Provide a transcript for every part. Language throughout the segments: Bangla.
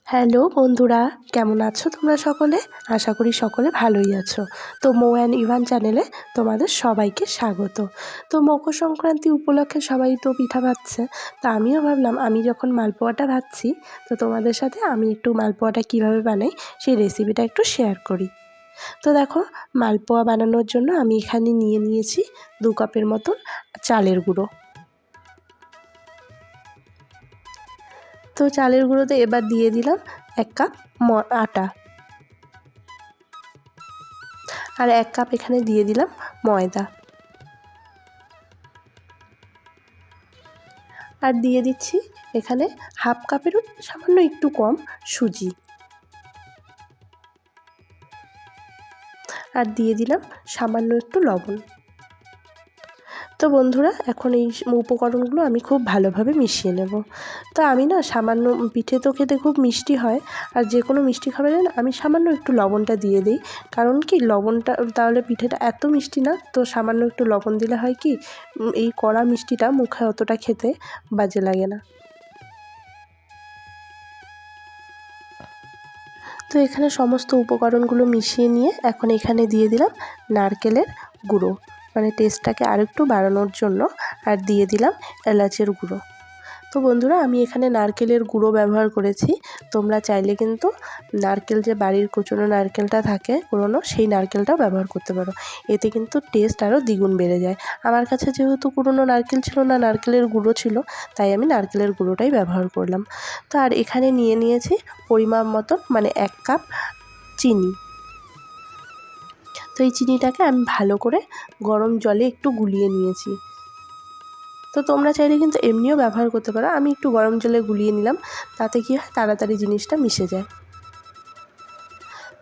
হ্যালো বন্ধুরা, কেমন আছো তোমরা সকলে? আশা করি সকলে ভালোই আছো। তো মৌ অ্যান্ড ইভান চ্যানেলে তোমাদের সবাইকে স্বাগত। তো মকর সংক্রান্তি উপলক্ষে সবাই তো পিঠা ভাজছে। তো আমিও ভাবলাম আমি যখন মালপোয়াটা ভাজছি, তো তোমাদের সাথে আমি একটু মালপোয়াটা কীভাবে বানাই সেই রেসিপিটা একটু শেয়ার করি। তো দেখো, মালপোয়া বানানোর জন্য আমি এখানে নিয়ে নিয়েছি 2 কাপের মতন চালের গুঁড়ো। তো চালের গুঁড়োতে এবার দিয়ে দিলাম 1 কাপ আটা, আর 1 কাপ এখানে দিয়ে দিলাম ময়দা, আর দিয়ে দিচ্ছি এখানে হাফ কাপেরও সামান্য একটু কম সুজি, আর দিয়ে দিলাম সামান্য একটু লবণ। তো বন্ধুরা, এখন এই উপকরণগুলো আমি খুব ভালোভাবে মিশিয়ে নেব। তো আমি না সামান্য, পিঠে তো খেতে খুব মিষ্টি হয়, আর যে কোনো মিষ্টি খাবারে না আমি সামান্য একটু লবণটা দিয়ে দিই। কারণ কি, লবণটা তাহলে পিঠেটা এত মিষ্টি না, তো সামান্য একটু লবণ দিলে হয় কি, এই কড়া মিষ্টিটা মুখে অতটা খেতে বাজে লাগে না। তো এখানে সমস্ত উপকরণগুলো মিশিয়ে নিয়ে এখন এখানে দিয়ে দিলাম নারকেলের গুঁড়ো, মানে টেস্টটাকে আরেকটু বাড়ানোর জন্য, আর দিয়ে দিলাম এলাচের গুঁড়ো। তো বন্ধুরা, আমি এখানে নারকেলের গুঁড়ো ব্যবহার করেছি। তোমরা চাইলে কিন্তু নারকেল, যে বাড়ির কুচনো নারকেলটা থাকে কুড়োনো, সেই নারকেলটাও ব্যবহার করতে পারো। এতে কিন্তু টেস্ট আরও দ্বিগুণ বেড়ে যায়। আমার কাছে যেহেতু কুড়োনো নারকেল ছিল না, নারকেলের গুঁড়ো ছিল, তাই আমি নারকেলের গুঁড়োটাই ব্যবহার করলাম। তো আর এখানে নিয়ে নিয়েছি পরিমাপ মতন, মানে 1 কাপ চিনি। তো এই চিনিটাকে আমি ভালো করে গরম জলে একটু গুলিয়ে নিয়েছি। তো তোমরা চাইলে কিন্তু এমনিও ব্যবহার করতে পারো। আমি একটু গরম জলে গুলিয়ে নিলাম, তাতে কী হয়, তাড়াতাড়ি জিনিসটা মিশে যায়।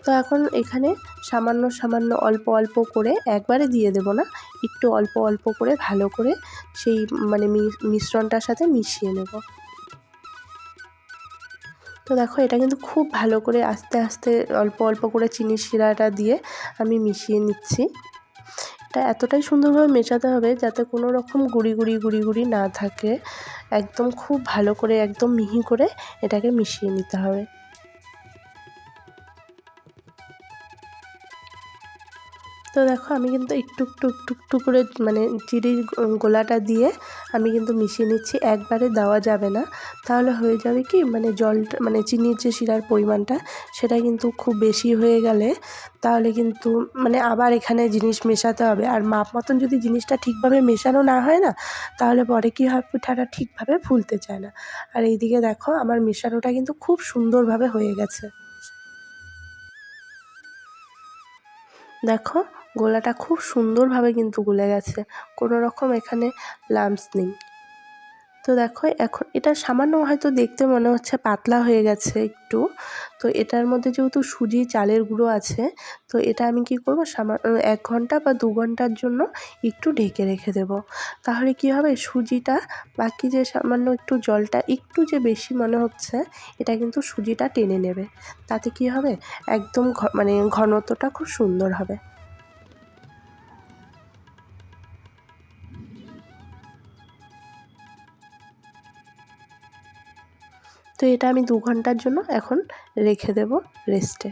তো এখন এখানে সামান্য সামান্য অল্প অল্প করে, একবারে দিয়ে দেব না, একটু অল্প অল্প করে ভালো করে সেই মানে মিশ্রণটার সাথে মিশিয়ে নেব। তো দেখো, এটা কিন্তু খুব ভালো করে আস্তে আস্তে অল্প অল্প করে চিনির শিরাটা দিয়ে আমি মিশিয়ে নিচ্ছি। এটা এতটাই সুন্দরভাবে মেশাতে হবে যাতে কোনো রকম গুঁড়ি গুঁড়ি গুঁড়ি গুঁড়ি না থাকে। একদম খুব ভালো করে, একদম মিহি করে এটাকে মিশিয়ে নিতে হবে। তো দেখো, আমি কিন্তু একটু একটু একটু একটু করে, মানে চিনির গোলাটা দিয়ে আমি কিন্তু মিশিয়ে নিচ্ছি। একবারে দেওয়া যাবে না, তাহলে হয়ে যাবে কি, মানে জলটা, মানে চিনির যে শিরার পরিমাণটা, সেটা কিন্তু খুব বেশি হয়ে গেলে তাহলে কিন্তু মানে আবার এখানে জিনিস মেশাতে হবে। আর মাপ মতন যদি জিনিসটা ঠিকভাবে মেশানো না হয় না, তাহলে পরে কী হয়, পিঠাটা ঠিকভাবে ফুলতে চায় না। আর এইদিকে দেখো, আমার মেশানোটা কিন্তু খুব সুন্দরভাবে হয়ে গেছে। দেখো, গোলাটা খুব সুন্দরভাবে কিন্তু গুলে গেছে, কোনো রকম এখানে লাম্পস নেই। তো দেখো, এখন এটা সামান্য হয়তো দেখতে মনে হচ্ছে পাতলা হয়ে গেছে একটু। তো এটার মধ্যে যেহেতু সুজি, চালের গুঁড়ো আছে, তো এটা আমি কি করব, 1 ঘন্টা বা 2 ঘন্টার জন্য একটু ঢেকে রেখে দেব। তাহলে কি হবে, সুজিটা, বাকি যে সামান্য একটু জলটা একটু যে বেশি মনে হচ্ছে, এটা কিন্তু সুজিটা টেনে নেবে। তাতে কি হবে, একদম মানে ঘনত্বটা খুব সুন্দর হবে। তো এটা আমি 2 ঘন্টার জন্য এখন রেখে দেব রেস্টে।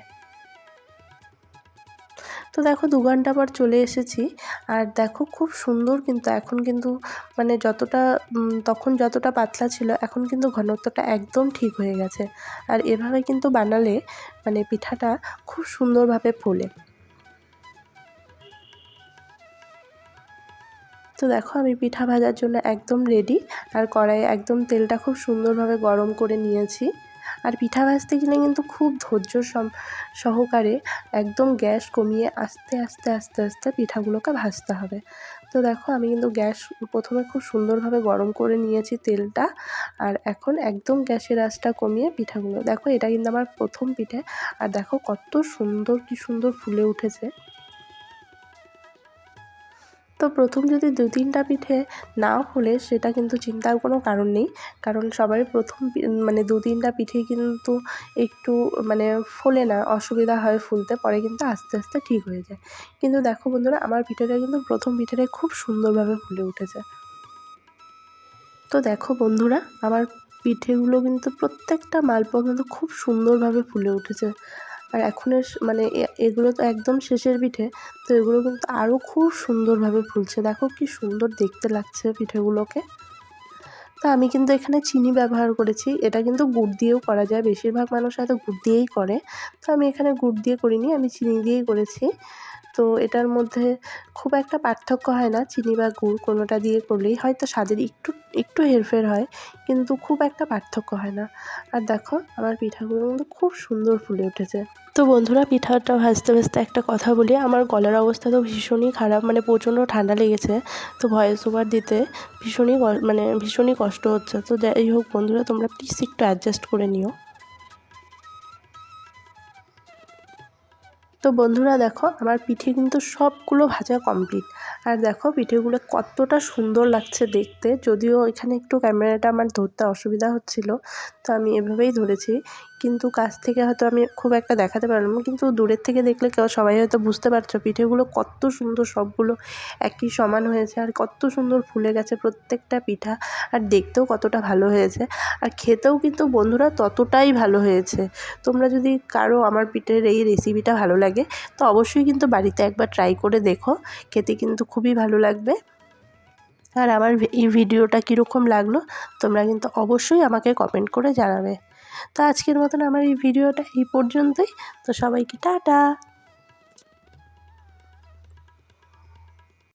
তো দেখো, 2 ঘন্টা পর চলে এসেছি, আর দেখো খুব সুন্দর কিন্তু এখন কিন্তু, মানে যতটা তখন যতটা পাতলা ছিল, এখন কিন্তু ঘনত্বটা একদম ঠিক হয়ে গেছে। আর এভাবে কিন্তু বানালে মানে পিঠাটা খুব সুন্দরভাবে ফোলে। তো দেখো, আমি পিঠা ভাজার জন্য একদম রেডি, আর কড়াইয়ে একদম তেলটা খুব সুন্দরভাবে গরম করে নিয়েছি। আর পিঠা ভাজতে গেলে কিন্তু খুব ধৈর্য সহকারে একদম গ্যাস কমিয়ে আস্তে আস্তে আস্তে আস্তে পিঠাগুলোকে ভাজতে হবে। তো দেখো, আমি কিন্তু গ্যাস প্রথমে খুব সুন্দরভাবে গরম করে নিয়েছি তেলটা, আর এখন একদম গ্যাসের আঁচটা কমিয়ে পিঠাগুলো, দেখো এটা কিন্তু আমার প্রথম পিঠে, আর দেখো কত সুন্দর, কি সুন্দর ফুলে উঠেছে। তো প্রথম যদি 2-3টা পিঠে নাও ফোলে, সেটা কিন্তু চিন্তার কোনো কারণ নেই। কারণ সবারই প্রথম মানে 2-3টা পিঠেই কিন্তু একটু মানে ফোলে না, অসুবিধা হয় ফুলতে, পরে কিন্তু আস্তে আস্তে ঠিক হয়ে যায়। কিন্তু দেখো বন্ধুরা, আমার পিঠেটা কিন্তু প্রথম পিঠেটাই খুব সুন্দরভাবে ফুলে উঠেছে। তো দেখো বন্ধুরা, আমার পিঠেগুলো কিন্তু প্রত্যেকটা মালপোয়া কিন্তু খুব সুন্দরভাবে ফুলে উঠেছে। আর এখনের মানে এগুলো তো একদম শেষের পিঠে, তো এগুলো কিন্তু আরও খুব সুন্দরভাবে ফুলছে। দেখো কি সুন্দর দেখতে লাগছে পিঠেগুলোকে। তো আমি কিন্তু এখানে চিনি ব্যবহার করেছি, এটা কিন্তু গুড় দিয়েও করা যায়, বেশিরভাগ মানুষ হয়তো গুড় দিয়েই করে, তো আমি এখানে গুড় দিয়ে করিনি, আমি চিনি দিয়েই করেছি। তো এটার মধ্যে খুব একটা পার্থক্য হয় না, চিনি বা গুড় কোনোটা দিয়ে করলেই হয়তো স্বাদের একটু একটু হেরফের হয়, কিন্তু খুব একটা পার্থক্য হয় না। আর দেখো আমার পিঠাগুলো কিন্তু খুব সুন্দর ফুলে উঠেছে। তো বন্ধুরা, পিঠাটা ভাজতে ভাজতে একটা কথা বলি, আমার গলার অবস্থা তো ভীষণই খারাপ, মানে প্রচণ্ড ঠান্ডা লেগেছে, তো ভয়েস ওভার দিতে ভীষণই কষ্ট হচ্ছে। তো যাই হোক বন্ধুরা, তোমরা প্লিজ একটু অ্যাডজাস্ট করে নিও। তো বন্ধুরা দেখো, আমার পিঠে কিন্তু সবগুলো ভাজা কমপ্লিট। আর দেখো পিঠেগুলো কতটা সুন্দর লাগছে দেখতে, যদিও এখানে একটু ক্যামেরাটা আমার ধরতে অসুবিধা হচ্ছিল, তো আমি এভাবেই ধরেছি, কিন্তু কাছ থেকে হয়তো আমি খুব একটা দেখাতে পারলাম না, কিন্তু দূরের থেকে দেখলে সবাই হয়তো বুঝতে পারছো পিঠেগুলো কত সুন্দর, সবগুলো একই সমান হয়েছে আর কত সুন্দর ফুলে গেছে প্রত্যেকটা পিঠা, আর দেখতেও কতটা ভালো হয়েছে, আর খেতেও কিন্তু বন্ধুরা ততটাই ভালো হয়েছে। তোমরা যদি কারো আমার পিঠের এই রেসিপিটা ভালো লাগে, তো অবশ্যই কিন্তু বাড়িতে একবার ট্রাই করে দেখো, খেতে কিন্তু খুবই ভালো লাগবে। আর আমার এই ভিডিওটা কীরকম লাগলো তোমরা কিন্তু অবশ্যই আমাকে কমেন্ট করে জানাবে। তো আজকের মতন আমার এই ভিডিওটা এই পর্যন্তই। তো সবাইকে টাটা।